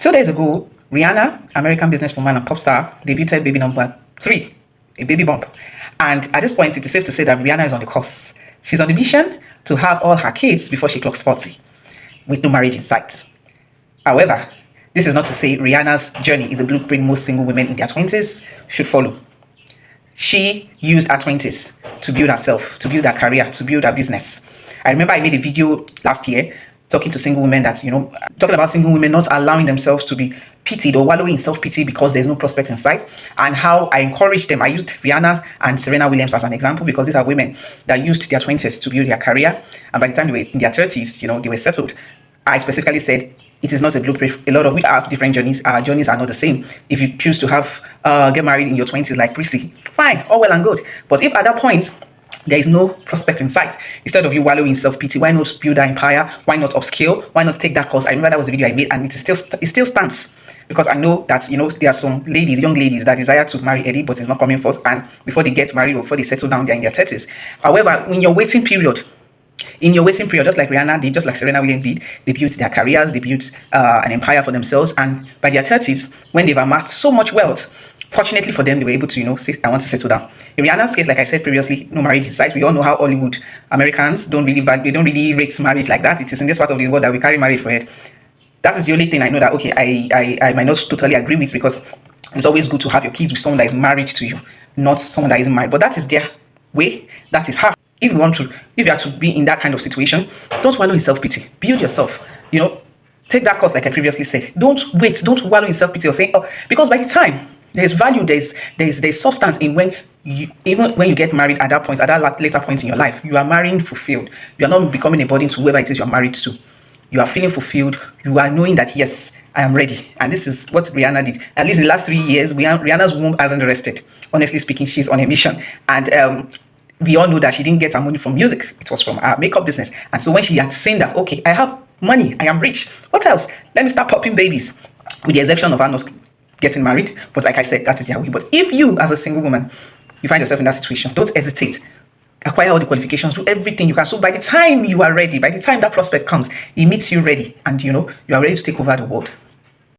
2 days ago, Rihanna, American businesswoman and pop star, debuted baby number 3, a baby bump. And at this point, it is safe to say that Rihanna is on the course. She's on the mission to have all her kids before she clocks 40, with no marriage in sight. However, this is not to say Rihanna's journey is a blueprint most single women in their 20s should follow. She used her 20s to build herself, to build her career, to build her business. I remember I made a video last year talking to single women that, talking about single women not allowing themselves to be pitied or wallowing in self-pity because there's no prospect in sight, and how I encouraged them. I used Rihanna and Serena Williams as an example because these are women that used their 20s to build their career, and by the time they were in their 30s, they were settled. I specifically said it is not a blueprint. A lot of we have different journeys. Our journeys are not the same. If you choose to have get married in your 20s like Prissy, fine, all well and good. But if at that point there is no prospect in sight, instead of you wallowing in self-pity, why not build an empire? Why not upskill? Why not take that course? I remember that was the video I made, and it still stands, because I know that there are some ladies, young ladies, that desire to marry early but it's not coming forth, and before they get married or before they settle down, they're in their 30s. However, in your waiting period, just like Rihanna did, just like Serena Williams did, they built their careers, they built an empire for themselves, and by their 30s, when they've amassed so much wealth, fortunately for them, they were able to, say, I want to settle down. In Rihanna's case, like I said previously, no marriage in sight. We all know how Hollywood Americans don't really rate marriage like that. It is in this part of the world that we carry marriage for head. That is the only thing I know that, okay, I might not totally agree with, because it's always good to have your kids with someone that is married to you, not someone that isn't married. But that is their way. That is her. If you have to be in that kind of situation, don't wallow in self-pity. Build yourself. Take that course like I previously said. Don't wait. Don't wallow in self-pity or saying, oh, because by the time there's value, there's substance in even when you get married at that point, at that later point in your life, you are marrying fulfilled. You are not becoming a burden to whoever it is you're married to. You are feeling fulfilled. You are knowing that, yes, I am ready. And this is what Rihanna did. At least in the last 3 years, Rihanna's womb hasn't rested. Honestly speaking, she's on a mission. And we all know that she didn't get her money from music. It was from her makeup business. And so when she had seen that, okay, I have money, I am rich, what else? Let me start popping babies. With the exception of her not getting married. But like I said, that is their way. But if you, as a single woman, you find yourself in that situation, don't hesitate. Acquire all the qualifications, do everything you can. So by the time you are ready, by the time that prospect comes, it meets you ready, and you are ready to take over the world.